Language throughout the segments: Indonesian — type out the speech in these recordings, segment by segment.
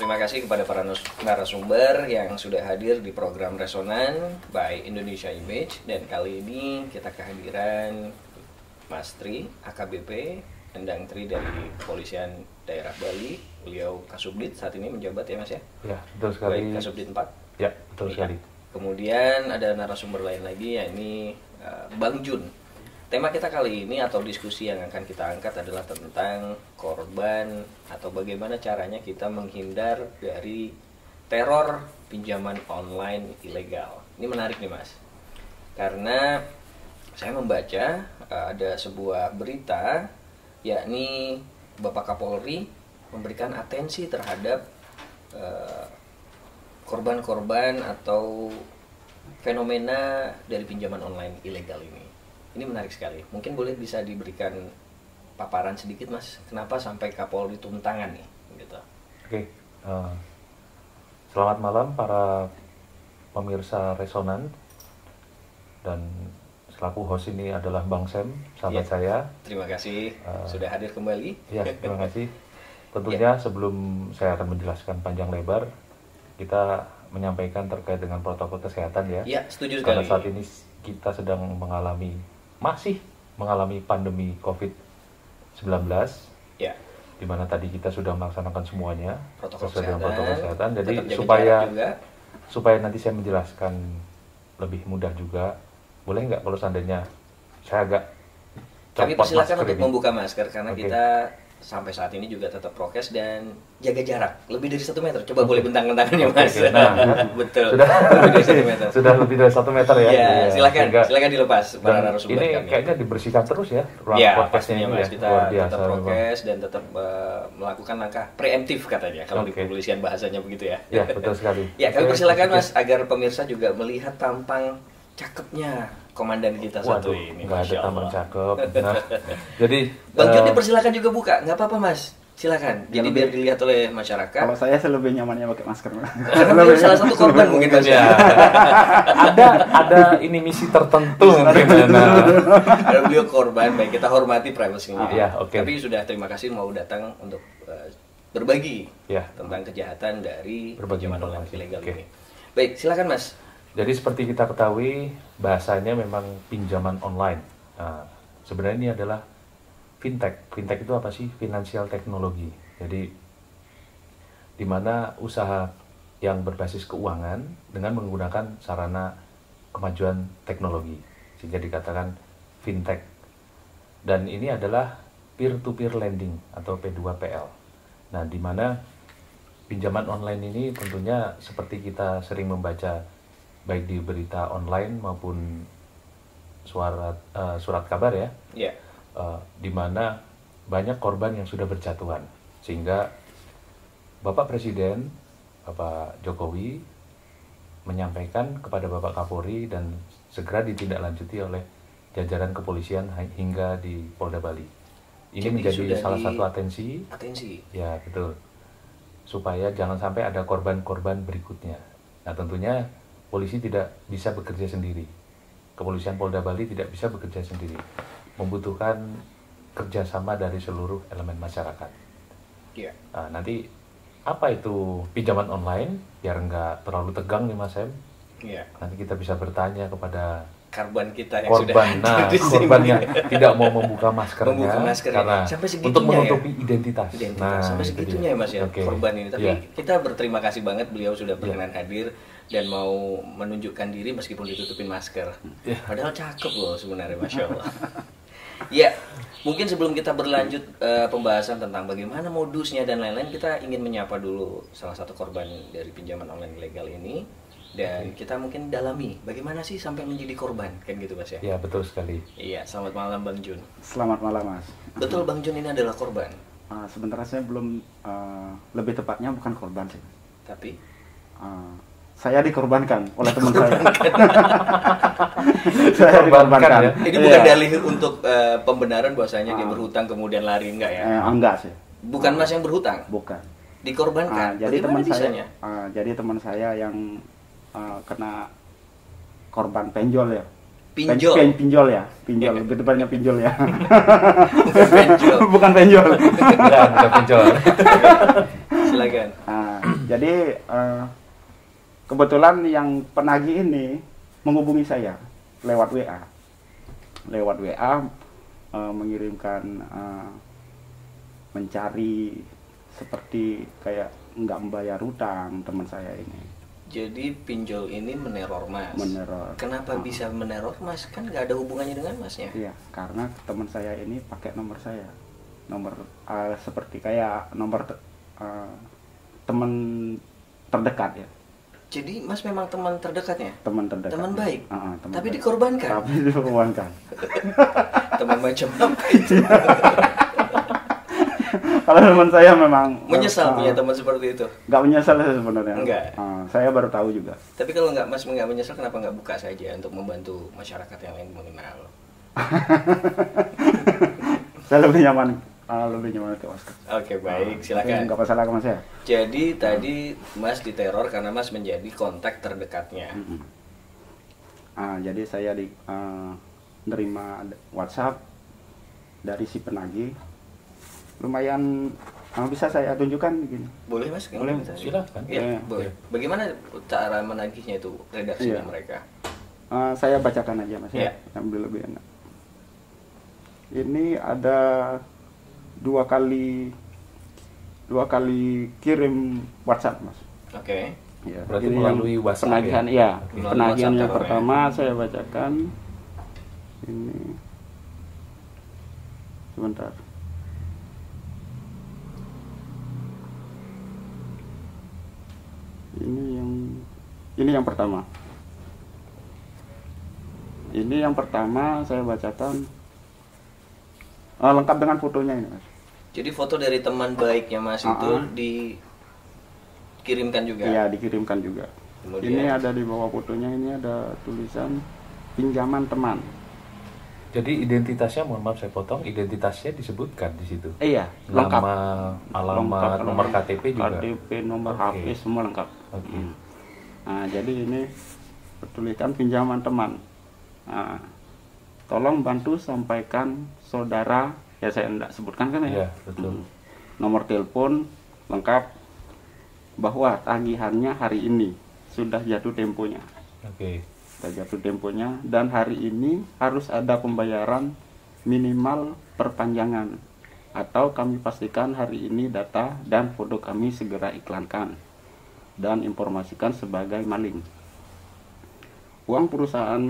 terima kasih kepada para narasumber yang sudah hadir di program Resonan by Indonesia Image. Dan kali ini kita kehadiran Mas Tri, AKBP, Endang Tri dari Kepolisian Daerah Bali. Beliau Kasubdit saat ini menjabat ya Mas ya? Ya, betul sekali. Baik, Kasubdit 4. Ya, betul sekali. Kemudian ada narasumber lain lagi, yakni Bang Jun. Tema kita kali ini atau diskusi yang akan kita angkat adalah tentang korban atau bagaimana caranya kita menghindar dari teror pinjaman online ilegal. Ini menarik nih Mas, karena saya membaca ada sebuah berita, yakni Bapak Kapolri memberikan atensi terhadap korban-korban atau fenomena dari pinjaman online ilegal ini. Ini menarik sekali. Mungkin boleh bisa diberikan paparan sedikit Mas, kenapa sampai Kapolri turun tangan nih? Gitu. Oke, selamat malam para pemirsa Resonan. Dan selaku host ini adalah Bang Sam, sahabat saya. Terima kasih sudah hadir kembali. Ya, terima kasih. Tentunya sebelum saya akan menjelaskan panjang lebar, kita menyampaikan terkait dengan protokol kesehatan ya. Ya, setuju sekali. Karena saat ini kita sedang masih mengalami pandemi COVID-19. Ya. Di mana tadi kita sudah melaksanakan semuanya protokol kesehatan. Jadi supaya nanti saya menjelaskan lebih mudah juga, boleh nggak kalau seandainya saya agak kami persilakan untuk membuka masker karena kita sampai saat ini juga tetap prokes dan jaga jarak lebih dari 1 meter. Coba boleh bentang-bentangannya Mas. Betul. Sudah lebih dari 1 meter. Sudah lebih dari 1 meter ya. Ya, silakan dilepas para narasumber ini kami. kayaknya dibersihkan terus ya ruang podcastnya ini Mas, ya. kita tetap prokes dan tetap melakukan langkah preemptif katanya kalau di kepolisian bahasanya begitu ya. Ya, betul sekali. Ya, kami persilakan Mas agar pemirsa juga melihat tampang cakepnya komandan kita satu ini. Nggak ada tampang cakep. Nah, jadi Bang Jun dipersilakan juga buka, nggak apa-apa Mas. Silakan. Jadi biar dilihat oleh masyarakat. Kalau saya lebih nyamannya pakai masker. Salah satu korban mungkin Mas ya. ada ini misi tertentu mungkin. Kalau beliau korban, baik kita hormati privasinya. Tapi sudah terima kasih mau datang untuk berbagi tentang kejahatan dari pinjaman online ilegal ini. Baik, silakan Mas. Jadi seperti kita ketahui, bahasanya memang pinjaman online. Nah, sebenarnya ini adalah fintech. Fintech itu apa sih? Financial teknologi. Jadi di mana usaha yang berbasis keuangan dengan menggunakan sarana kemajuan teknologi, sehingga dikatakan fintech. Dan ini adalah peer-to-peer lending atau P2PL. Nah, di mana pinjaman online ini tentunya seperti kita sering membaca baik di berita online maupun surat kabar ya. Di mana banyak korban yang sudah berjatuhan, sehingga Bapak Presiden, Bapak Jokowi menyampaikan kepada Bapak Kapolri dan segera ditindaklanjuti oleh jajaran kepolisian hingga di Polda Bali. Ini jadi menjadi salah satu atensi. Ya, betul. Supaya jangan sampai ada korban-korban berikutnya. Nah, tentunya polisi tidak bisa bekerja sendiri. Kepolisian Polda Bali tidak bisa bekerja sendiri. Membutuhkan kerjasama dari seluruh elemen masyarakat. Nah, nanti apa itu pinjaman online? Biar nggak terlalu tegang nih Mas Em. Nanti kita bisa bertanya kepada korban kita yang korban yang tidak mau membuka maskernya karena untuk menutupi identitas. Sampai segitunya ya Mas ya, korban ini. Tapi kita berterima kasih banget beliau sudah berkenan hadir dan mau menunjukkan diri meskipun ditutupin masker. Padahal cakep loh sebenarnya, Masya Allah. Ya, mungkin sebelum kita berlanjut pembahasan tentang bagaimana modusnya dan lain-lain, kita ingin menyapa dulu salah satu korban dari pinjaman online ilegal ini. Dan kita mungkin dalami bagaimana sih sampai menjadi korban, kan gitu Mas ya? Ya, betul sekali. Iya, selamat malam Bang Jun. Selamat malam Mas. Betul Bang Jun ini adalah korban? Sebenarnya saya belum, lebih tepatnya bukan korban sih. Tapi? Saya dikorbankan oleh teman saya. Saya dikorbankan ya? Ini bukan dalih untuk pembenaran bahwasanya dia berhutang kemudian lari, enggak ya? Enggak sih. Bukan Mas yang berhutang? Bukan. Dikorbankan? Jadi teman saya yang kena korban pinjol ya. Pinjol ya. Lebih tepatnya pinjol ya. Bukan penjol. Bukan penjol. Silakan. Jadi kebetulan yang penagih ini menghubungi saya lewat WA. Lewat WA mengirimkan mencari seperti kayak nggak membayar hutang teman saya ini. Jadi pinjol ini meneror Mas. Meneror. Kenapa bisa meneror Mas? Kan nggak ada hubungannya dengan Masnya. Iya, karena teman saya ini pakai nomor saya. Nomor seperti kayak nomor teman terdekat ya. Jadi Mas memang teman terdekatnya? Teman terdekat. Teman baik? Teman tapi baik. dikorbankan? Tapi dikorbankan. Teman macam apa itu? Kalau teman saya memang menyesal punya teman seperti itu? Nggak menyesal sebenarnya. Enggak. Saya baru tahu juga. Tapi kalau Mas nggak menyesal, kenapa nggak buka saja untuk membantu masyarakat yang lain mengenal? Saya lebih nyaman ke Mas. Oke, baik, silakan. Nggak masalah ke Mas ya. Jadi tadi Mas diteror karena Mas menjadi kontak terdekatnya. Jadi saya nerima WhatsApp dari si penagih. Lumayan bisa saya tunjukkan gini. Boleh Mas? Boleh. Silakan. Ya, boleh. Bagaimana cara menagihnya itu redaksinya mereka? Saya bacakan aja Mas ya. Ambil lebih enak. Ini ada dua kali kirim WhatsApp Mas. Oke. Ya, berarti melalui WhatsApp penagihan ya? Penagihan yang pertama saya bacakan. Ini sebentar. Ini yang pertama. Ini yang pertama saya bacakan lengkap dengan fotonya ini Mas. Jadi foto dari teman baiknya Mas itu dikirimkan juga? Iya, dikirimkan juga. Kemudian, ini ada di bawah fotonya, ini ada tulisan pinjaman teman. Jadi identitasnya, mohon maaf saya potong, identitasnya disebutkan di situ. Iya, lengkap. Nama, alamat, nomor KTP juga. KTP, nomor HP semua lengkap. Oke. Nah, jadi ini tulisan pinjaman teman. Nah, tolong bantu sampaikan saudara, ya saya enggak sebutkan kan ya. Iya, betul. Nomor telepon lengkap bahwa tagihannya hari ini sudah jatuh temponya. Oke. Sudah jatuh temponya dan hari ini harus ada pembayaran minimal perpanjangan atau kami pastikan hari ini data dan foto kami segera iklankan dan informasikan sebagai maling. Uang perusahaan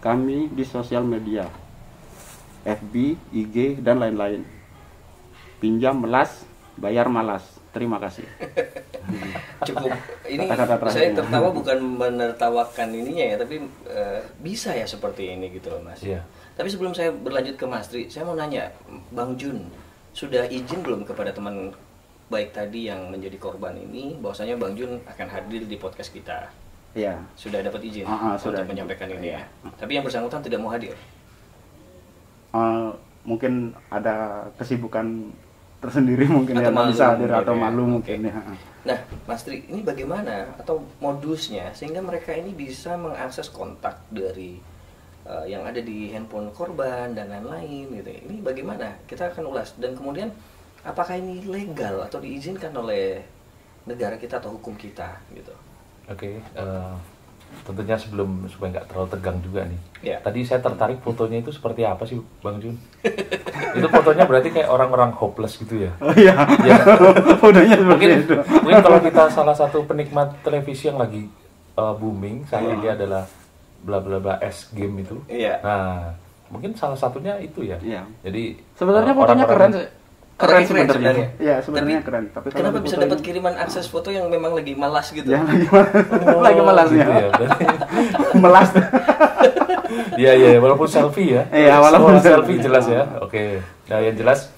kami di sosial media, FB, IG, dan lain-lain. Pinjam melas, bayar malas. Terima kasih. Cukup. Ini saya tertawa bukan menertawakan ininya ya, tapi bisa ya seperti ini gitu loh Mas. Iya. Tapi sebelum saya berlanjut ke Mas Tri, saya mau nanya, Bang Jun sudah izin belum kepada teman baik tadi yang menjadi korban ini, bahwasanya Bang Jun akan hadir di podcast kita? Iya. Sudah dapat izin sudah untuk menyampaikan ini ya. Tapi yang bersangkutan tidak mau hadir. Mungkin ada kesibukan tersendiri mungkin atau ya, malu, bisa hadir atau ya. malu mungkin ya. Nah, Mas Tri, ini bagaimana atau modusnya sehingga mereka ini bisa mengakses kontak dari yang ada di handphone korban dan lain-lain gitu. Ini bagaimana? Kita akan ulas dan kemudian apakah ini legal atau diizinkan oleh negara kita atau hukum kita gitu. Oke, tentunya supaya nggak terlalu tegang juga nih. Ya. Tadi saya tertarik fotonya itu seperti apa sih, Bang Jun? Itu fotonya berarti kayak orang-orang hopeless gitu ya? Oh iya. Ya. Fotonya seperti itu. Mungkin kalau kita salah satu penikmat televisi yang lagi booming saat ini adalah bla bla bla S game itu. Iya. Nah, mungkin salah satunya itu ya. Iya. Jadi sebenarnya fotonya keren. Keren sebenarnya. Iya, tapi sebenarnya keren. Tapi kenapa bisa dapat kiriman akses foto yang memang lagi malas gitu? Ya, lagi malas gitu ya. Melas. Iya, walaupun selfie ya. Iya, walaupun selfie jelas ya. Oke. Nah, yang jelas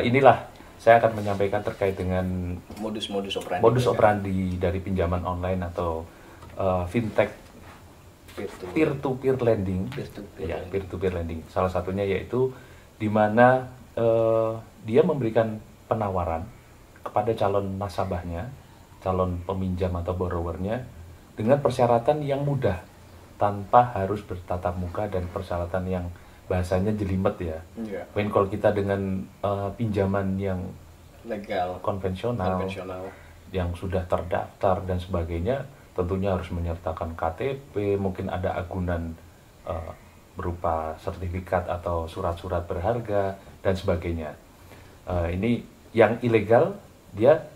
inilah saya akan menyampaikan terkait dengan modus operandi dari pinjaman online atau fintech peer-to-peer lending. Peer-to-peer lending. Salah satunya yaitu di mana dia memberikan penawaran kepada calon nasabahnya, calon peminjam atau borrowernya dengan persyaratan yang mudah tanpa harus bertatap muka dan persyaratan yang bahasanya jelimet ya. Mungkin kalau kita dengan pinjaman yang legal, konvensional yang sudah terdaftar dan sebagainya tentunya harus menyertakan KTP, mungkin ada agunan berupa sertifikat atau surat-surat berharga dan sebagainya. Ini yang ilegal dia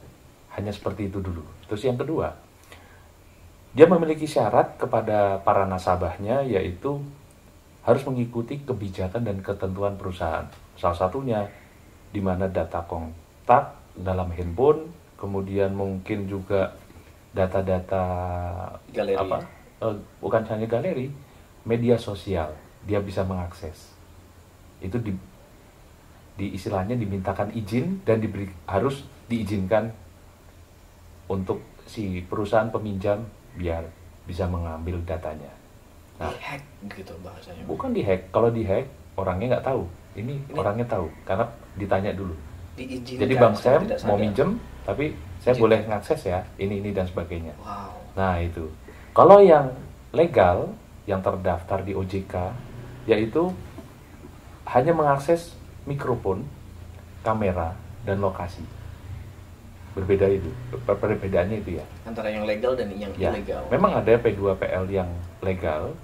hanya seperti itu dulu. Terus yang kedua, dia memiliki syarat kepada para nasabahnya, yaitu harus mengikuti kebijakan dan ketentuan perusahaan. Salah satunya di mana data kontak dalam handphone, kemudian mungkin juga data-data Galeri. Bukan hanya galeri, media sosial dia bisa mengakses. Itu di istilahnya dimintakan izin dan harus diizinkan untuk si perusahaan peminjam biar bisa mengambil datanya. Nah, Dihack gitu bahasanya. bukan dihack. Kalau dihack orangnya nggak tahu. Ini orangnya tahu karena ditanya dulu. Diizinkan. Jadi Bang secara Sam tidak mau sadar. minjem, tapi saya Izin. boleh ngakses ya, ini dan sebagainya. Wow. Nah itu. Kalau yang legal, yang terdaftar di OJK, yaitu hanya mengakses mikrofon, kamera, dan lokasi. Berbeda itu. Perbedaannya itu ya. Antara yang legal dan yang Ya, ilegal. memang ada P2PL yang legal,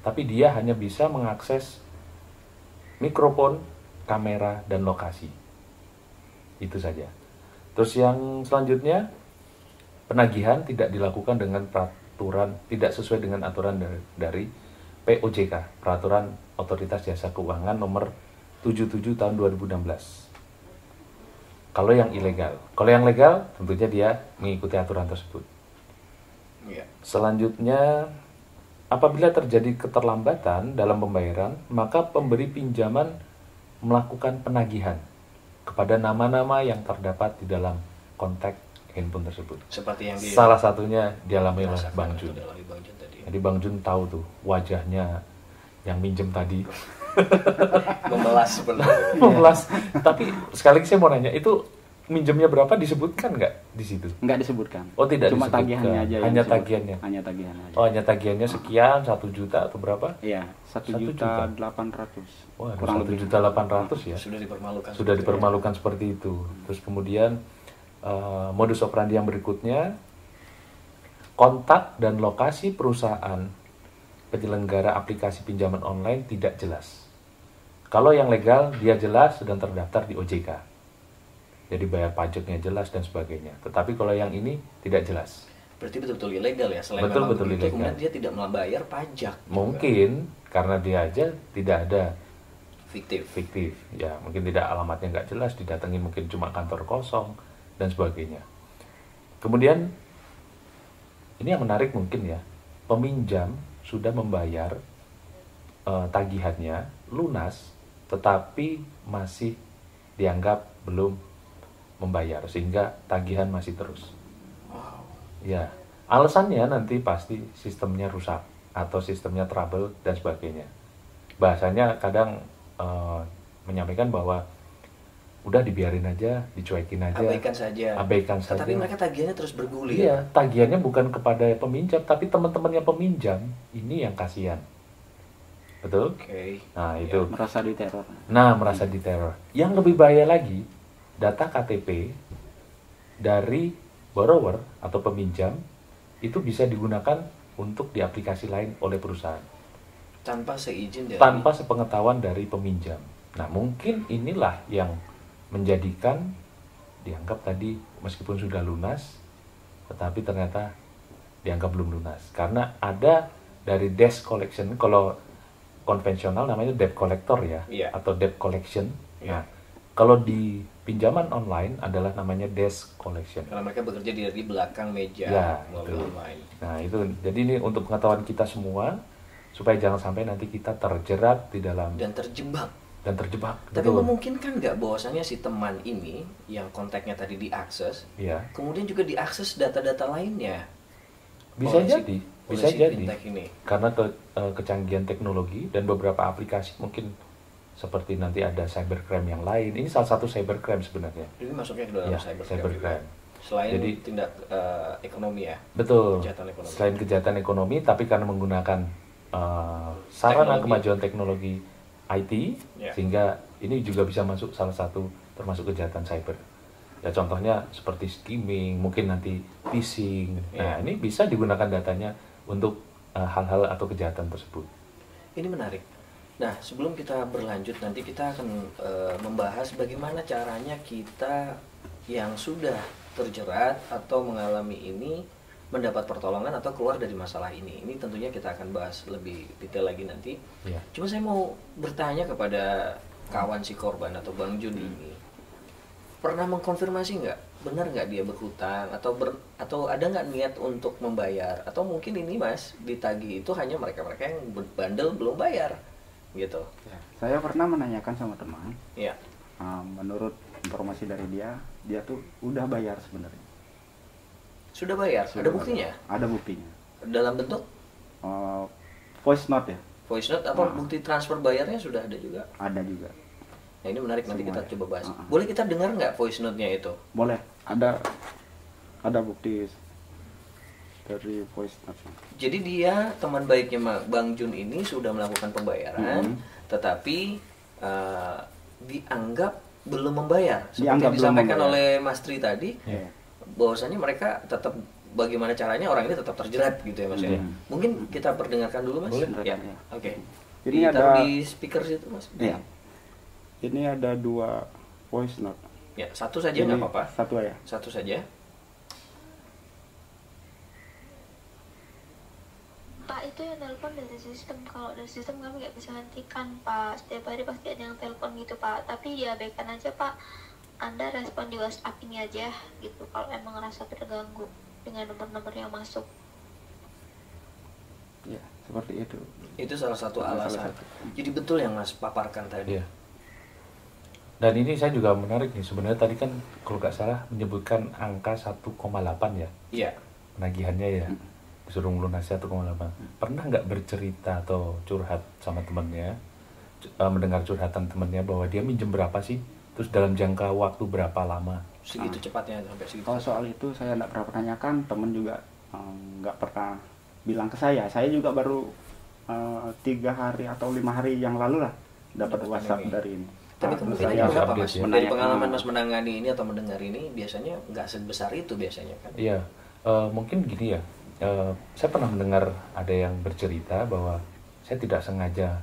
tapi dia hanya bisa mengakses mikrofon, kamera, dan lokasi. Itu saja. Terus yang selanjutnya, penagihan tidak dilakukan dengan peraturan, tidak sesuai dengan aturan dari POJK, Peraturan Otoritas Jasa Keuangan nomor 77 tahun 2016. Kalau yang ilegal. Kalau yang legal, tentunya dia mengikuti aturan tersebut. Iya. Selanjutnya, apabila terjadi keterlambatan dalam pembayaran, maka pemberi pinjaman melakukan penagihan kepada nama-nama yang terdapat di dalam kontak handphone tersebut. Seperti yang Salah satunya dialami oleh rasakan Bang atau Jun. dialami Bang Jun tadi. Jadi Bang Jun tahu tuh wajahnya yang minjem tadi. Memelas sebenarnya. Memelas. Tapi sekali lagi saya mau nanya, itu minjemnya berapa disebutkan nggak di situ? Nggak disebutkan. Oh, tidak Cuma disebutkan. tagihannya aja. yang Hanya disebut. tagihannya. Hanya tagihan aja. Oh, hanya tagihannya sekian, 1 juta atau berapa? Iya, 1 juta. 1.800.000. Wah, kurang lebih. 1.800.000 ya. Sudah dipermalukan. Sudah seperti dipermalukan seperti itu. Terus kemudian modus operandi yang berikutnya, kontak dan lokasi perusahaan penyelenggara aplikasi pinjaman online tidak jelas. Kalau yang legal dia jelas dan terdaftar di OJK, jadi bayar pajaknya jelas dan sebagainya. Tetapi kalau yang ini tidak jelas. Berarti betul-betul ilegal ya. Selain Betul, memang betul begitu, ilegal. kemudian dia tidak membayar pajak. Mungkin karena dia aja tidak ada Fiktif. fiktif, ya mungkin tidak, alamatnya nggak jelas, didatangi mungkin cuma kantor kosong dan sebagainya. Kemudian ini yang menarik mungkin ya, peminjam sudah membayar tagihannya lunas, tetapi masih dianggap belum membayar sehingga tagihan masih terus. Wow. Ya, alasannya nanti pasti sistemnya rusak atau sistemnya trouble dan sebagainya. Bahasanya kadang menyampaikan bahwa udah dibiarin aja, dicuekin aja, Abaikan saja. abaikan saja. Tetapi mereka tagihannya terus bergulir. Iya, tagihannya bukan kepada peminjam, tapi teman-temannya peminjam. Ini yang kasihan. Betul? Oke. Nah, itu. Merasa diteror. Nah, merasa diteror. Yang lebih bahaya lagi, data KTP dari borrower atau peminjam itu bisa digunakan untuk di aplikasi lain oleh perusahaan Tanpa seizin dari tanpa sepengetahuan dari peminjam. Nah, mungkin inilah yang menjadikan dianggap tadi meskipun sudah lunas, tetapi ternyata dianggap belum lunas. Karena ada dari debt collection, kalau konvensional namanya debt collector ya, Iya. atau debt collection. Iya. Nah, kalau di pinjaman online adalah namanya debt collection. karena mereka bekerja di belakang meja Ya, melalui itu. online. Nah, itu jadi ini untuk pengetahuan kita semua supaya jangan sampai nanti kita terjerat di dalam Dan terjebak. dan terjebak. Tapi Betul. memungkinkan nggak bahwasannya si teman ini yang kontaknya tadi diakses, Iya. kemudian juga diakses data-data lainnya? Bisa oleh si- jadi, oleh bisa si jadi. fintech ini. Karena kecanggihan teknologi dan beberapa aplikasi mungkin seperti nanti ada cybercrime yang lain. Ini salah satu cybercrime sebenarnya. Ini masuknya ke dalam Ya, cybercrime. cybercrime. Selain Jadi- tindak ekonomi ya. Betul. Kejahatan ekonomi. Selain kejahatan ekonomi, tapi karena menggunakan sarana Teknologi. kemajuan teknologi IT, Ya. sehingga ini juga bisa masuk salah satu termasuk kejahatan cyber. Ya contohnya seperti skimming, mungkin nanti phishing. Nah, Iya. ini bisa digunakan datanya untuk hal-hal atau kejahatan tersebut. Ini menarik. Nah, sebelum kita berlanjut nanti kita akan membahas bagaimana caranya kita yang sudah terjerat atau mengalami ini mendapat pertolongan atau keluar dari masalah ini. Ini tentunya kita akan bahas lebih detail lagi nanti. Ya. Cuma saya mau bertanya kepada kawan si korban atau Bang Jun ini. Pernah mengkonfirmasi nggak? Benar nggak dia berhutang atau ada nggak niat untuk membayar? Atau mungkin ini Mas, ditagih itu hanya mereka-mereka yang bandel belum bayar gitu. Ya, saya pernah menanyakan sama teman, Iya. menurut informasi dari dia tuh udah bayar sebenarnya. Sudah bayar? Ada Sudah buktinya? bayar. Ada buktinya. Dalam bentuk Voice note ya, voice note apa bukti transfer bayarnya sudah ada juga? ada juga. Nah, ini menarik, nanti Semua kita ya. coba bahas. Ah. Boleh kita dengar nggak voice note-nya itu? Boleh, ada bukti dari voice note. Jadi dia teman baiknya Bang Jun ini sudah melakukan pembayaran, tetapi dianggap belum membayar. Seperti Dianggap yang belum disampaikan membayar. oleh Mas Tri tadi, Ya. bahwasanya mereka tetap bagaimana caranya orang ini tetap terjerat gitu ya Mas ya. Mungkin kita perdengarkan dulu Mas. Boleh. Ya. Ya. Oke. Ini Ditaruh ada- di speaker situ Mas. Iya. Ini ada 2 voice note. Ya, satu saja nggak Ini apa-apa. Satu ya. Satu saja. Pak, itu yang telepon dari sistem. Kalau dari sistem kami nggak bisa hentikan, Pak. Setiap hari pasti ada yang telepon gitu, Pak. Tapi diabaikan aja, Pak. Anda respon di WhatsApp ini aja gitu. Kalau emang ngerasa terganggu dengan nomor-nomor yang masuk. Ya, seperti itu. Itu salah satu Salah alasan. satu. Jadi betul yang Mas paparkan tadi. Iya. Dan ini saya juga menarik nih, sebenarnya tadi kan kalau nggak salah menyebutkan angka 1,8 ya Iya. penagihannya ya, disuruh melunasi 1,8. Pernah nggak bercerita atau curhat sama temennya, mendengar curhatan temennya bahwa dia minjem berapa sih, terus dalam jangka waktu berapa lama? Segitu cepatnya sampai segitu. Kalau soal itu saya nggak pernah tanyakan, temen juga nggak pernah bilang ke saya. Saya juga baru 3 hari atau 5 hari yang lalu lah dapat Mendapatkan WhatsApp ini. dari ini. Tapi Terus kemungkinannya saya berapa update Mas? ya. Dari menanyakan- pengalaman Mas menangani ini atau mendengar ini biasanya nggak sebesar itu biasanya kan? Iya, mungkin gini ya, saya pernah mendengar ada yang bercerita bahwa saya tidak sengaja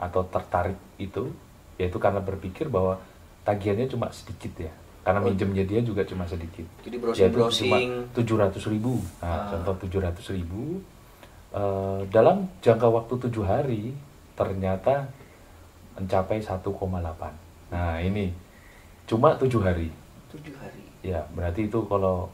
atau tertarik itu, yaitu karena berpikir bahwa tagihannya cuma sedikit ya, karena minjemnya dia juga cuma sedikit. Jadi Yaitu browsing-browsing. cuma 700.000. Nah, contoh 700.000 dalam jangka waktu 7 hari ternyata mencapai 1,8. Nah, ini cuma 7 hari. 7 hari. Ya, berarti itu kalau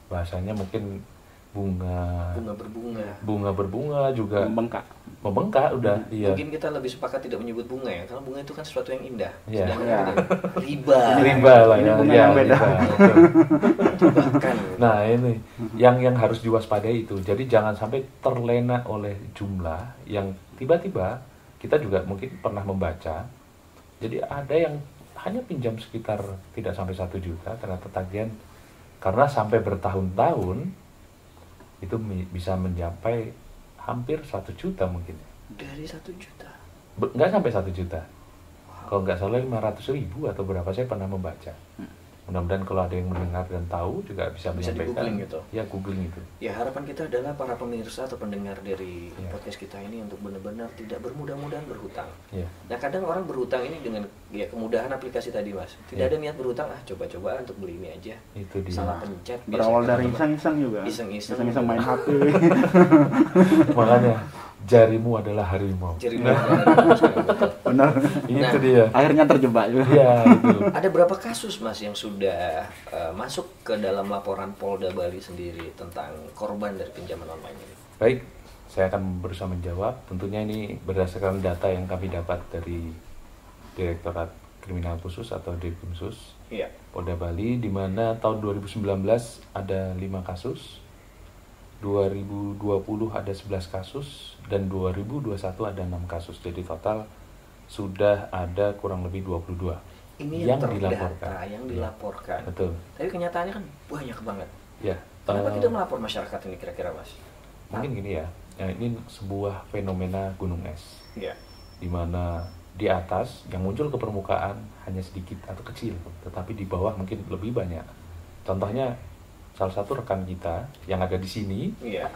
bahasanya mungkin bunga Bunga berbunga. juga membengkak. membengkak udah. Iya. Mungkin kita lebih sepakat tidak menyebut bunga ya, karena bunga itu kan sesuatu yang indah. Iya. Sedangkan Iya. ini riba. Riba lah Ini ya. bunga Ya, yang beda. riba, betul. Bahkan Nah, ini yang harus diwaspadai itu. Jadi jangan sampai terlena oleh jumlah yang tiba-tiba kita juga mungkin pernah membaca. Jadi ada yang hanya pinjam sekitar tidak sampai 1 juta, ternyata tagihan karena sampai bertahun-tahun itu bisa mencapai hampir 1 juta mungkin. dari 1 juta. Nggak sampai 1 juta. Kalau nggak salah 500.000 atau berapa, saya pernah membaca. Mudah-mudahan kalau ada yang mendengar dan tahu juga bisa menyampaikan. di-googling gitu. Ya, googling itu. Ya, harapan kita adalah para pemirsa atau pendengar dari Ya. podcast kita ini untuk benar-benar tidak bermudah-mudahan berhutang. Ya. Nah, kadang orang berhutang ini dengan ya kemudahan aplikasi tadi Mas. Tidak Ya. ada niat berhutang, coba-coba untuk beli ini aja. Itu dia. Salah pencet. Berawal biasanya dari teman-teman. iseng-iseng juga. Iseng-iseng. main HP. Makanya jarimu adalah harimau. Jadi Benar. Itu dia. Akhirnya terjebak juga. Iya, itu. ada berapa kasus Mas yang sudah masuk ke dalam laporan Polda Bali sendiri tentang korban dari pinjaman online ini? Baik, saya akan berusaha menjawab. Tentunya ini berdasarkan data yang kami dapat dari Direktorat Kriminal Khusus atau Dirkrimsus Iya. Polda Bali, di mana tahun 2019 ada 5 kasus, 2020 ada 11 kasus, dan 2021 ada 6 kasus. Jadi total sudah ada kurang lebih 22 Ini yang terdata, dilaporkan. yang Ya, dilaporkan. betul. Tapi kenyataannya kan banyak banget. Ya. Kenapa eh, tidak melapor masyarakat ini kira-kira Mas? Mungkin gini ya, ini sebuah fenomena gunung es, Iya. di mana di atas yang muncul ke permukaan hanya sedikit atau kecil, tetapi di bawah mungkin lebih banyak. Contohnya salah satu rekan kita yang ada di sini, Iya.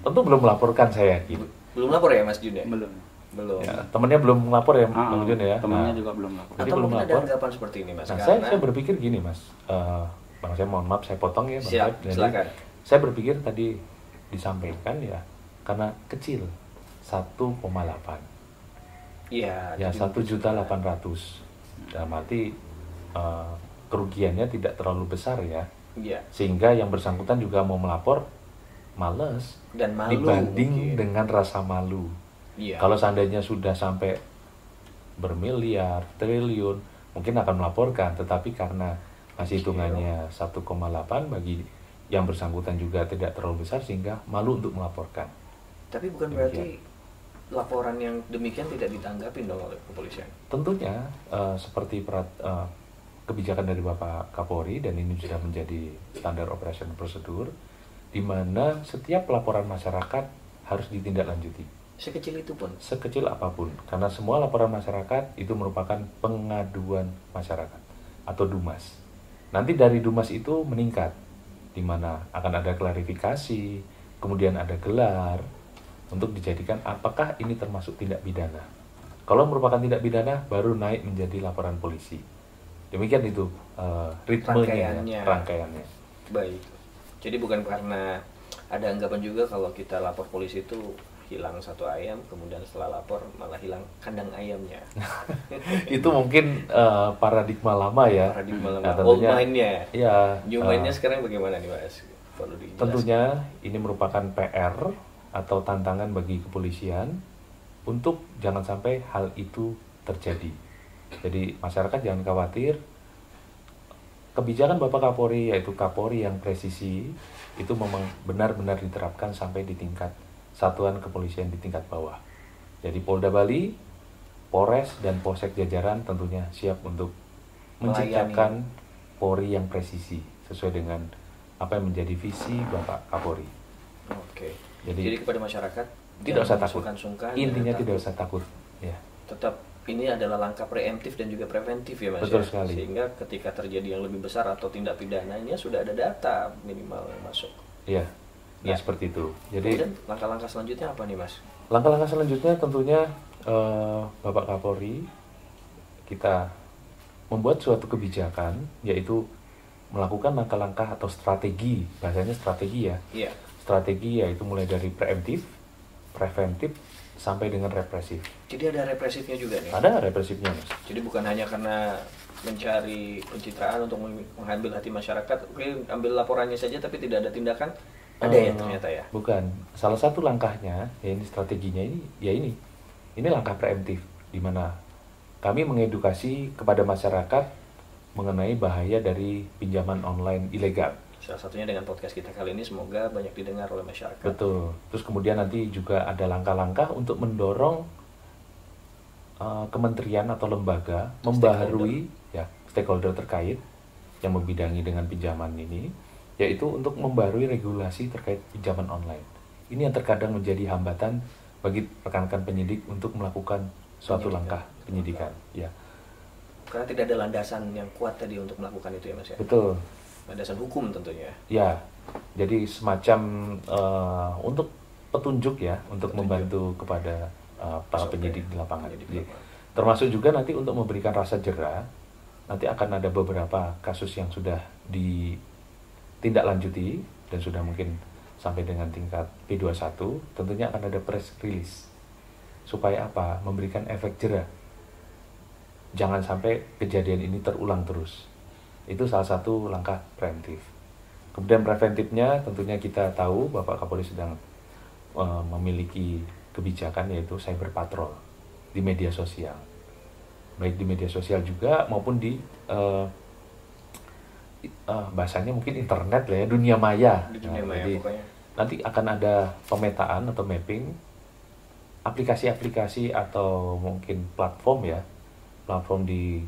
tentu belum melaporkan, saya yakin. Belum lapor ya Mas Jun ya? Belum. Belum. Ya, temannya belum melapor ya, Bang Jun ya. Temannya Nah, juga belum lapor. Jadi Atau belum mungkin ada lapor. anggapan seperti ini Mas? Nah, Karena saya berpikir gini Mas, Bang, saya mohon maaf saya potong ya Bang. Siap, Jadi, silakan. saya berpikir tadi disampaikan ya karena kecil 1,8 Iya. ya jadi 1.800.000, dalam arti kerugiannya tidak terlalu besar ya, Iya. sehingga yang bersangkutan juga mau melapor males Dan malu dibanding mungkin. dengan rasa malu. Iya. Kalau seandainya sudah sampai bermiliar, triliun, mungkin akan melaporkan, tetapi karena masih hitungannya 1,8 bagi yang bersangkutan juga tidak terlalu besar sehingga malu untuk melaporkan. Tapi bukan berarti laporan yang demikian tidak ditanggapi dong oleh kepolisian. Tentunya seperti kebijakan dari Bapak Kapolri, dan ini sudah menjadi standar operation prosedur, di mana setiap laporan masyarakat harus ditindaklanjuti. Sekecil itu pun. Sekecil apapun, karena semua laporan masyarakat itu merupakan pengaduan masyarakat atau DUMAS. Nanti dari DUMAS itu meningkat, di mana akan ada klarifikasi, kemudian ada gelar untuk dijadikan apakah ini termasuk tindak pidana. Kalau merupakan tindak pidana, baru naik menjadi laporan polisi. Demikian itu ritmenya, rangkaiannya. Baik. Jadi bukan karena ada anggapan juga kalau kita lapor polisi itu hilang satu ayam, kemudian setelah lapor malah hilang kandang ayamnya. Itu mungkin paradigma lama ya. Paradigma Nah, lama. Old tentunya, mind-nya. ya, New mind-nya sekarang bagaimana nih Mas? Perlu dijelaskan. tentunya ini merupakan PR atau tantangan bagi kepolisian untuk jangan sampai hal itu terjadi. Jadi masyarakat jangan khawatir. Kebijakan Bapak Kapolri, yaitu Kapolri yang presisi, itu memang benar-benar diterapkan sampai di tingkat satuan kepolisian di tingkat bawah. Jadi Polda Bali, Polres dan Polsek jajaran tentunya siap untuk menciptakan Polri yang presisi sesuai dengan apa yang menjadi visi Bapak Kapolri. Oke. Jadi kepada masyarakat tidak usah takut. sungkan-sungkan, Intinya jangan tidak takut. usah takut. Ya. Tetap ini adalah langkah preemptif dan juga preventif ya Mas. Betul ya? sekali. Sehingga ketika terjadi yang lebih besar atau tindak pidananya sudah ada data minimal yang masuk. Iya. Nah, Ya. seperti itu. Jadi Kemudian langkah-langkah selanjutnya apa nih Mas? langkah-langkah selanjutnya tentunya Bapak Kapolri kita membuat suatu kebijakan, yaitu melakukan langkah-langkah atau strategi, bahasanya strategi ya. Iya. Strategi yaitu mulai dari preemptif, preventif, sampai dengan represif. Jadi ada represifnya juga nih. Ada represifnya, Mas. Jadi bukan hanya karena mencari pencitraan untuk mengambil hati masyarakat, oke ambil laporannya saja tapi tidak ada tindakan. Ada ya ternyata ya. Bukan. Salah satu langkahnya, ya ini strateginya ini, ya ini. Ini langkah preemptif, di mana kami mengedukasi kepada masyarakat mengenai bahaya dari pinjaman online ilegal. Salah satunya dengan podcast kita kali ini semoga banyak didengar oleh masyarakat. Betul. Terus kemudian nanti juga ada langkah-langkah untuk mendorong kementerian atau lembaga membaharui ya stakeholder terkait yang membidangi dengan pinjaman ini, yaitu untuk membaharui regulasi terkait pinjaman online. Ini yang terkadang menjadi hambatan bagi rekan-rekan penyidik untuk melakukan suatu langkah penyidikan. Ya, Karena tidak ada landasan yang kuat tadi untuk melakukan itu ya Mas ya. betul. Landasan hukum tentunya. Ya, jadi semacam untuk petunjuk ya, untuk membantu kepada para penyidik di lapangan. Jadi, termasuk juga nanti untuk memberikan rasa jera, nanti akan ada beberapa kasus yang sudah ditindaklanjuti dan sudah mungkin sampai dengan tingkat P21, tentunya akan ada press release. Supaya apa? Memberikan efek jera. Jangan sampai kejadian ini terulang terus. Itu salah satu langkah preventif. Kemudian preventifnya tentunya kita tahu Bapak Kapolri sedang memiliki kebijakan yaitu cyber patrol di media sosial. Baik di media sosial juga maupun di bahasanya mungkin internet lah ya, dunia maya. Di dunia maya jadi pokoknya. nanti akan ada pemetaan atau mapping aplikasi-aplikasi atau mungkin platform ya. Platform di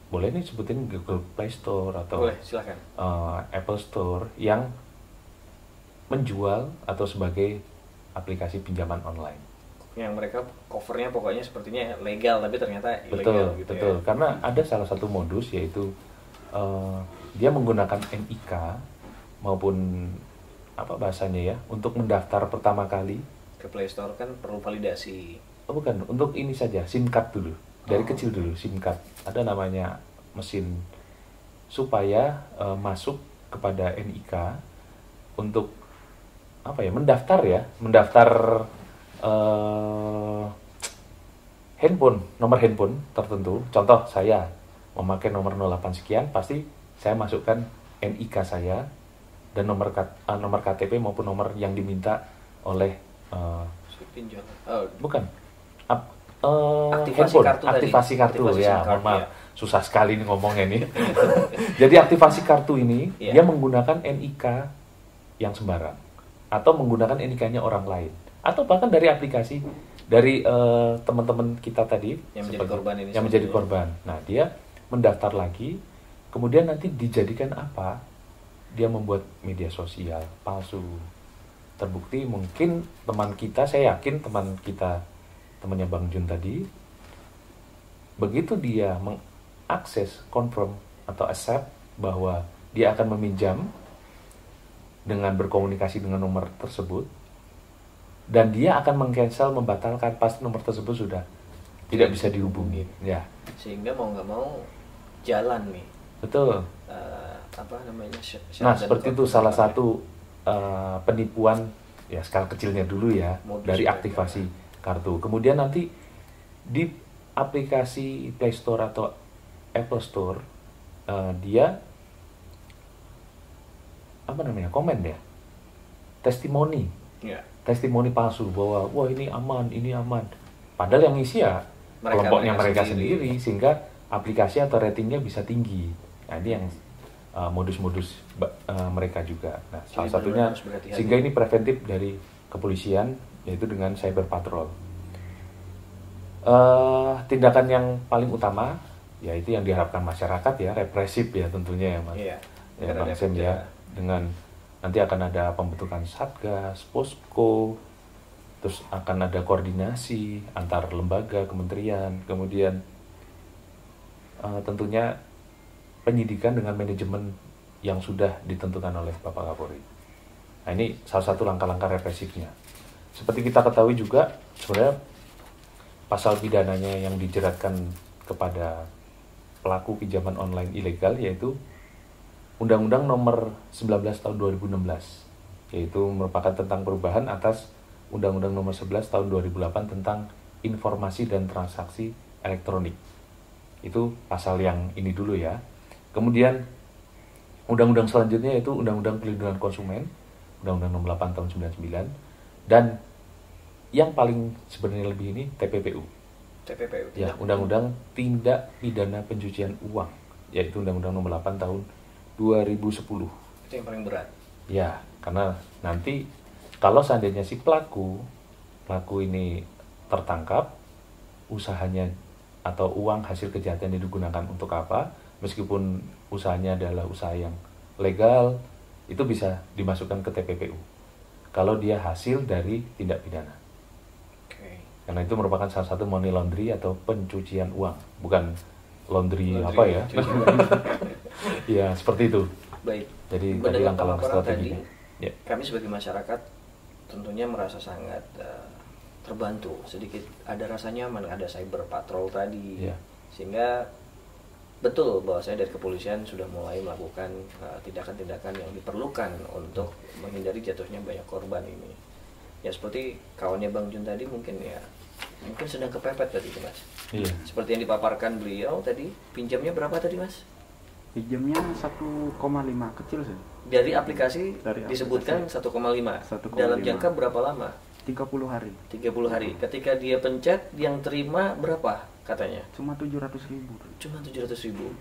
boleh nih sebutin Google Play Store atau Boleh, silakan. Apple Store yang menjual atau sebagai aplikasi pinjaman online. yang mereka covernya pokoknya sepertinya legal tapi ternyata Betul, ilegal gitu betul. ya. Karena ada salah satu modus yaitu dia menggunakan NIK maupun apa bahasanya ya untuk mendaftar pertama kali. Ke Play Store kan perlu validasi. Oh bukan, untuk ini saja SIM card dulu. Dari Oh. kecil dulu SIM card. Ada namanya mesin supaya masuk kepada NIK untuk apa ya? Mendaftar handphone, nomor handphone tertentu. Contoh saya memakai nomor 08 sekian, pasti saya masukkan NIK saya dan nomor KTP maupun nomor yang diminta oleh Si pinjol. Oh, bukan Aktivasi handphone, kartu tadi. aktivasi kartu Aktivasi ya, SIM card, mohon maaf, ya. susah sekali nih ngomongnya nih. Jadi aktivasi kartu ini Iya. dia menggunakan NIK yang sembarang atau menggunakan NIK-nya orang lain atau bahkan dari aplikasi dari teman-teman kita tadi Yang menjadi korban ini yang menjadi sebetulnya. korban. Nah dia mendaftar lagi, kemudian nanti dijadikan apa? Dia membuat media sosial palsu. Terbukti mungkin teman kita, saya yakin teman kita, temannya Bang Jun tadi, begitu dia mengakses confirm atau accept bahwa dia akan meminjam dengan berkomunikasi dengan nomor tersebut, dan dia akan meng-cancel, membatalkan pas nomor tersebut sudah tidak bisa dihubungi. Ya, Sehingga mau nggak mau jalan nih. betul. Apa namanya? Nah, seperti itu salah satu penipuan ya skala kecilnya dulu ya Modus dari mereka. aktivasi kartu. Kemudian nanti di aplikasi Play Store atau Apple Store dia apa namanya? Komen ya. Testimoni Ya. testimoni palsu bahwa wah ini aman. Padahal yang ngisi ya kelompoknya mereka sendiri sehingga aplikasi atau ratingnya bisa tinggi. Nah, ini yang modus-modus mereka juga. Nah, Jadi salah satunya harus berhati-hati. sehingga ini preventif dari kepolisian yaitu dengan cyber patrol. Tindakan yang paling utama yaitu yang diharapkan masyarakat ya, represif ya tentunya ya Mas. Iya. Ya, Biar Bang ada Sem efek ya, jerah. dengan nanti akan ada pembentukan satgas, posko, terus akan ada koordinasi antar lembaga, kementerian, kemudian tentunya penyidikan dengan manajemen yang sudah ditentukan oleh Bapak Kapolri. Nah ini salah satu langkah-langkah represifnya. Seperti kita ketahui juga sebenarnya pasal pidananya yang dijeratkan kepada pelaku pinjaman online ilegal yaitu Undang-Undang Nomor 19 Tahun 2016, yaitu merupakan tentang perubahan atas Undang-Undang Nomor 11 Tahun 2008 tentang informasi dan transaksi elektronik. Itu pasal yang ini dulu ya. Kemudian undang-undang selanjutnya yaitu Undang-Undang Perlindungan Konsumen, Undang-Undang Nomor 8 Tahun 99, dan yang paling sebenarnya lebih ini TPPU. TPPU. Ya, Undang-Undang Tindak Pidana Pencucian Uang, yaitu Undang-Undang Nomor 8 Tahun 2010. Itu yang paling berat. Ya, karena nanti kalau seandainya si pelaku ini tertangkap, usahanya atau uang hasil kejahatan yang digunakan untuk apa, meskipun usahanya adalah usaha yang legal, itu bisa dimasukkan ke TPPU. Kalau dia hasil dari tindak pidana. Oke. Karena itu merupakan salah satu money laundry atau pencucian uang, bukan laundry Laundry, apa ya? cuci. Ya, seperti itu. Baik. Jadi tadi Mendengar langkah-langkah pemaparan strateginya. tadi, Ya. kami sebagai masyarakat tentunya merasa sangat terbantu. Sedikit ada rasa nyaman, ada cyber patrol tadi. Ya. Sehingga betul bahwasanya dari kepolisian sudah mulai melakukan tindakan-tindakan yang diperlukan untuk menghindari jatuhnya banyak korban ini. Ya seperti kawannya Bang Jun tadi mungkin sedang kepepet tadi itu Mas. Iya. Seperti yang dipaparkan beliau tadi, pinjamnya berapa tadi Mas? Pinjamnya 1,5 kecil sih. Dari aplikasi Dari disebutkan aplikasi. 1,5. 1,5. Dalam jangka berapa lama? 30 hari. 30 hari. Ketika dia pencet, yang terima berapa katanya? Cuma 700.000. Cuma 700.000.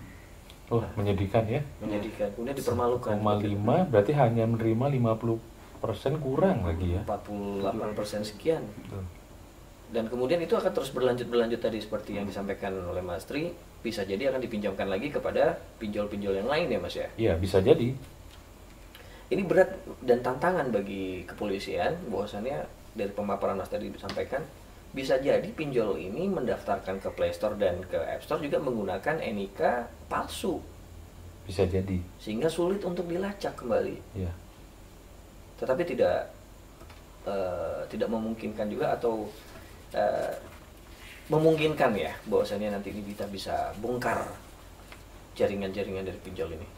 Oh, menyedihkan ya. Menyedihkan. Kemudian dipermalukan. 1,5 berarti hanya menerima 50% kurang lagi ya. 48% sekian. Betul. Dan kemudian itu akan terus berlanjut tadi seperti yang disampaikan oleh Mas Tri, bisa jadi akan dipinjamkan lagi kepada pinjol-pinjol yang lain ya Mas ya. Iya, bisa jadi. Ini berat dan tantangan bagi kepolisian, bahwasannya dari pemaparan Mas tadi disampaikan, bisa jadi pinjol ini mendaftarkan ke Play Store dan ke App Store juga menggunakan NIK palsu, Bisa jadi. sehingga sulit untuk dilacak kembali. Ya. Tetapi tidak memungkinkan juga, atau memungkinkan ya bahwasanya nanti kita bisa bongkar jaringan-jaringan dari pinjol ini.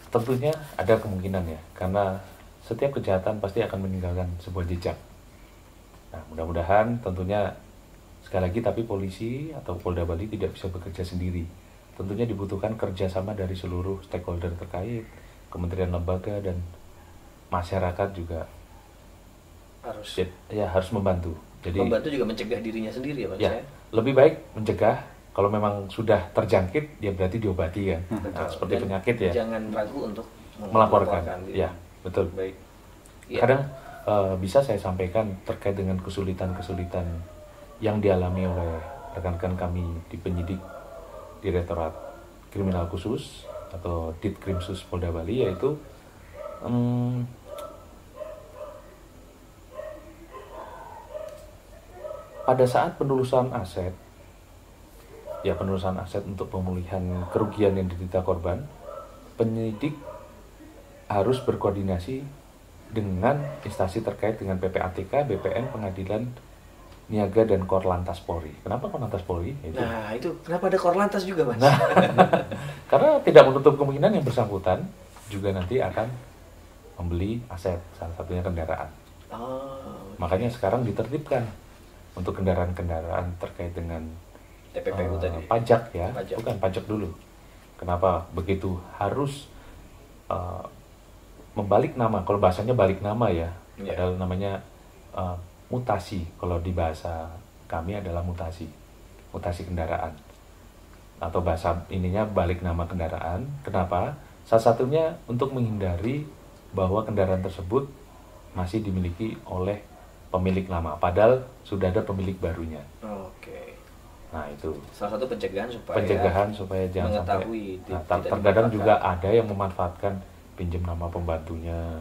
Tentunya ada kemungkinan ya, karena setiap kejahatan pasti akan meninggalkan sebuah jejak. Nah, mudah-mudahan tentunya sekali lagi, tapi polisi atau Polda Bali tidak bisa bekerja sendiri. Tentunya dibutuhkan kerjasama dari seluruh stakeholder terkait, kementerian lembaga dan masyarakat juga harus membantu. Jadi Membantu juga mencegah dirinya sendiri ya Mas ya, ya. lebih baik mencegah. Kalau memang sudah terjangkit, ya berarti diobati kan. Nah, seperti Dan penyakit ya. Jangan ragu untuk Melaporkan. diri. Ya, betul. Baik. Ya. Kadang bisa saya sampaikan terkait dengan kesulitan-kesulitan yang dialami oleh rekan-rekan kami di penyidik Direktorat Kriminal Khusus atau Ditkrimsus Polda Bali, yaitu pada saat penelusuran aset untuk pemulihan kerugian yang diderita korban, penyidik harus berkoordinasi dengan instansi terkait dengan PPATK, BPN, Pengadilan Niaga dan Korlantas Polri. Kenapa Korlantas Polri? Nah, itu kenapa ada Korlantas juga, Mas? Nah, karena tidak menutup kemungkinan yang bersangkutan juga nanti akan membeli aset, salah satunya kendaraan. Makanya sekarang ditertibkan untuk kendaraan-kendaraan terkait dengan TPPU tadi. Pajak ya, bukan pajak dulu. Kenapa begitu harus membalik nama? Kalau bahasanya balik nama ya, padahal namanya mutasi. Kalau di bahasa kami adalah mutasi kendaraan, atau bahasa ininya balik nama kendaraan. Kenapa? Salah satunya untuk menghindari bahwa kendaraan tersebut masih dimiliki oleh pemilik lama, padahal sudah ada pemilik barunya. Oke. Nah, itu salah satu pencegahan supaya jangan mengetahui sampai. Terkadang juga ada yang memanfaatkan pinjam nama pembantunya,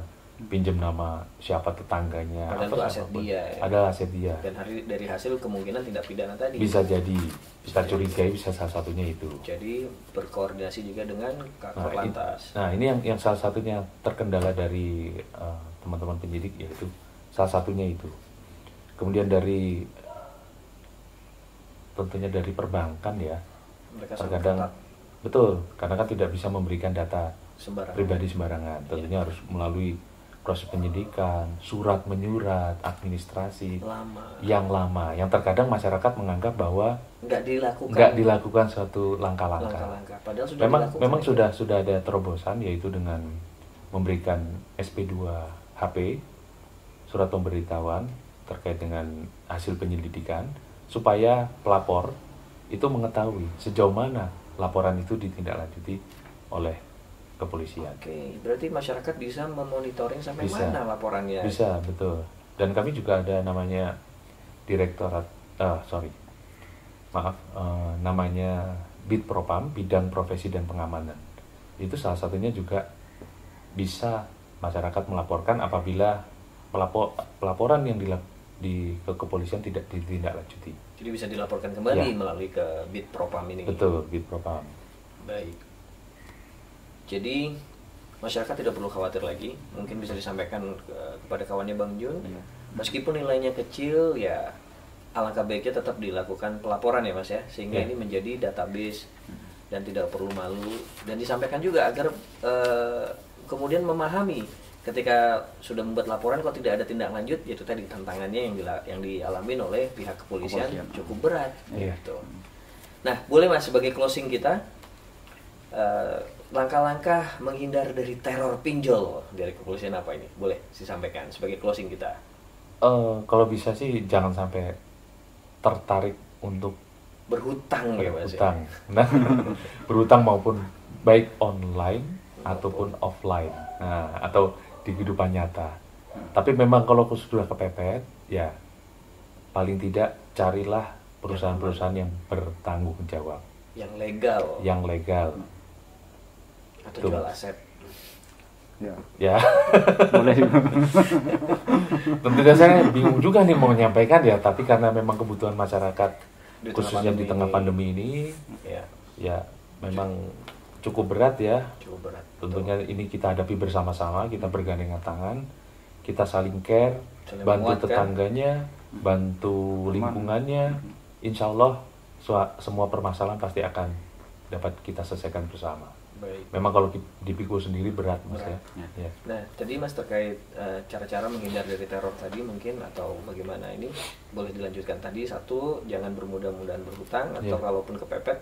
pinjam nama siapa tetangganya, padahal itu aset dia ya. Ada aset dia. Dan dari hasil kemungkinan tindak pidana tadi. Bisa jadi, kita curigai bisa salah satunya itu. Jadi berkoordinasi juga dengan Korlantas. Nah, ini yang salah satunya terkendala dari teman-teman penyidik, yaitu salah satunya itu. Kemudian tentunya dari perbankan ya. Mereka terkadang betul, karena kan tidak bisa memberikan data pribadi sembarangan. Tentunya harus melalui proses penyidikan, surat menyurat, administrasi yang lama, yang terkadang masyarakat menganggap bahwa nggak dilakukan suatu langkah-langkah. Memang sudah ada terobosan, yaitu dengan memberikan SP2 HP, surat pemberitahuan terkait dengan hasil penyelidikan, supaya pelapor itu mengetahui sejauh mana laporan itu ditindaklanjuti oleh kepolisian. Oke, berarti masyarakat bisa memonitoring sampai mana laporannya? Bisa, betul. Dan kami juga ada namanya namanya Bitpropam, Bidang Profesi dan Pengamanan. Itu salah satunya juga bisa masyarakat melaporkan apabila pelaporan yang ke kepolisian tidak ditindaklanjuti. Jadi bisa dilaporkan kembali melalui ke Bitpropam ini. Betul, Bitpropam. Baik. Jadi masyarakat tidak perlu khawatir lagi. Mungkin bisa disampaikan kepada kawannya Bang Jun. Meskipun nilainya kecil, ya alangkah baiknya tetap dilakukan pelaporan ya Mas ya, sehingga ini menjadi database dan tidak perlu malu. Dan disampaikan juga agar kemudian memahami ketika sudah membuat laporan kok tidak ada tindak lanjut, yaitu tadi tantangannya yang dialami oleh pihak kepolisian cukup berat. Gitu. Nah, boleh Mas sebagai closing kita, langkah-langkah menghindar dari teror pinjol dari kepolisian apa ini? Boleh disampaikan sebagai closing kita. Kalau bisa sih jangan sampai tertarik untuk berhutang ya Mas. Nah, berhutang maupun baik online ataupun offline. Nah, atau di kehidupan nyata. Tapi memang kalau sudah kepepet, ya paling tidak carilah perusahaan-perusahaan yang bertanggung jawab, yang legal atau jual aset. Ya, Ya, boleh. tentunya saya bingung juga nih mau menyampaikan ya, tapi karena memang kebutuhan masyarakat Di tengah khususnya di pandemi tengah ini. pandemi ini, Ya, ya memang cukup berat ya. cukup berat. Tentunya ini kita hadapi bersama-sama, kita bergandengan tangan, kita saling care, Saling bantu menguatkan. tetangganya, bantu lingkungannya. Insya Allah semua permasalahan pasti akan dapat kita selesaikan bersama. Baik. Memang kalau dipikul sendiri berat, Mas Berat. ya. Ya. Nah, tadi Mas terkait cara-cara menghindar dari teror tadi mungkin atau bagaimana ini boleh dilanjutkan tadi. Satu, jangan bermudah-mudahan berhutang atau Iya. kalaupun kepepet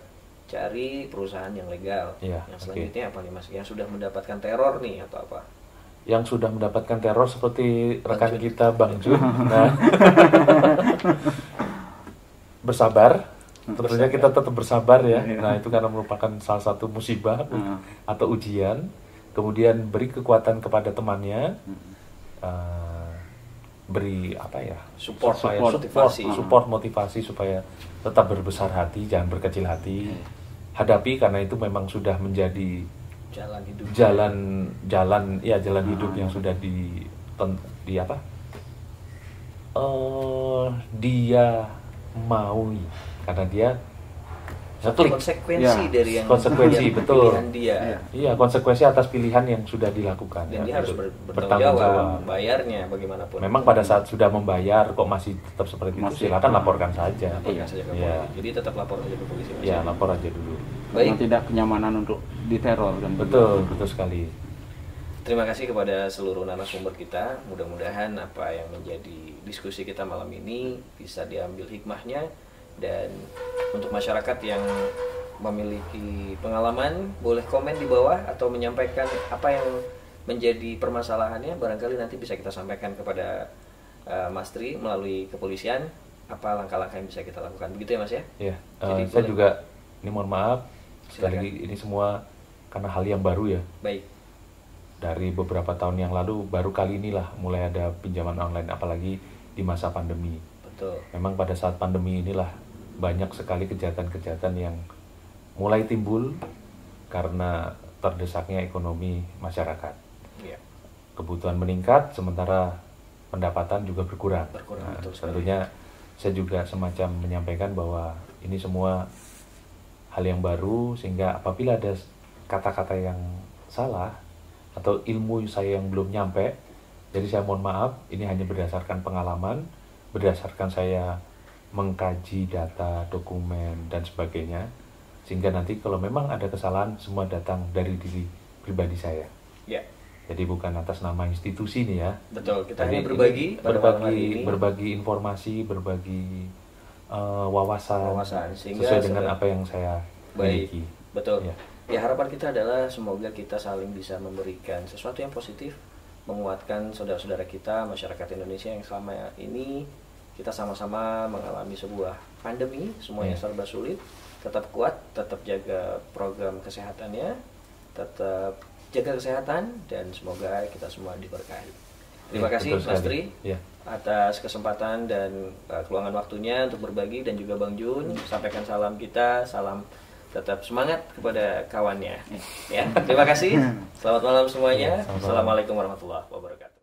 cari perusahaan yang legal. Iya, Yang oke. selanjutnya apa nih Mas? Yang sudah mendapatkan teror nih atau apa? Yang sudah mendapatkan teror seperti rekan Jun. kita Bang Jun. Nah, bersabar. Tentunya kita tetap bersabar ya. Iya. Nah, itu karena merupakan salah satu musibah atau ujian. Kemudian beri kekuatan kepada temannya. Beri apa ya? Support, Supaya motivasi. support motivasi supaya tetap berbesar hati, jangan berkecil hati. Hadapi karena itu memang sudah menjadi Jalan hidup. jalan hidup yang sudah di apa? Dia maui karena dia Satu ngeklik. konsekuensi Ya, dari yang konsekuensi, yang betul. pilihan dia. Iya. Iya, konsekuensi atas pilihan yang sudah dilakukan. Dan ya, dia harus gitu. bertanggung jawab, bayarnya bagaimanapun. Memang pada saat sudah membayar kok masih tetap seperti itu, Masih. silakan laporkan saja. Laporkan saja ke Iya. polisi. Jadi tetap lapor saja ke polisi. Mas. Ya, lapor aja dulu. Baik. Yang tidak kenyamanan untuk diteror kan. Betul sekali. Terima kasih kepada seluruh narasumber kita. Mudah-mudahan apa yang menjadi diskusi kita malam ini bisa diambil hikmahnya, dan untuk masyarakat yang memiliki pengalaman boleh komen di bawah atau menyampaikan apa yang menjadi permasalahannya. Barangkali nanti bisa kita sampaikan kepada Mas Tri melalui kepolisian apa langkah-langkah yang bisa kita lakukan. Begitu ya Mas ya? Ya, Jadi saya boleh. juga ini mohon maaf sekali Silakan. lagi, ini semua karena hal yang baru ya. Baik. Dari beberapa tahun yang lalu baru kali inilah mulai ada pinjaman online, apalagi di masa pandemi. Betul. Memang pada saat pandemi inilah banyak sekali kejahatan-kejahatan yang mulai timbul karena terdesaknya ekonomi masyarakat. Iya. Kebutuhan meningkat sementara pendapatan juga berkurang. Berkurang, Nah, betul sekali. tentunya saya juga semacam menyampaikan bahwa ini semua hal yang baru, sehingga apabila ada kata-kata yang salah atau ilmu saya yang belum nyampe, jadi saya mohon maaf, ini hanya berdasarkan pengalaman, berdasarkan saya mengkaji data, dokumen, dan sebagainya, sehingga nanti kalau memang ada kesalahan, semua datang dari diri pribadi saya. Ya. Jadi bukan atas nama institusi nih ya. Betul. Kita Jadi hanya berbagi ini pada malam hari ini. berbagi informasi, berbagi wawasan, Sehingga sesuai dengan apa yang saya baik. miliki. Betul. Ya. Ya, harapan kita adalah semoga kita saling bisa memberikan sesuatu yang positif, menguatkan saudara-saudara kita, masyarakat Indonesia yang selama ini kita sama-sama mengalami sebuah pandemi, semuanya Ya. serba sulit. Tetap kuat, tetap jaga program kesehatannya, tetap jaga kesehatan, dan semoga kita semua diberkahi. Terima Ya, kasih betul Mas sekali. Tri Ya. atas kesempatan dan keluangan waktunya untuk berbagi, dan juga Bang Jun sampaikan salam kita, salam tetap semangat kepada kawannya. Ya, terima kasih. Selamat malam semuanya. Ya, selamat malam. Assalamualaikum warahmatullahi wabarakatuh.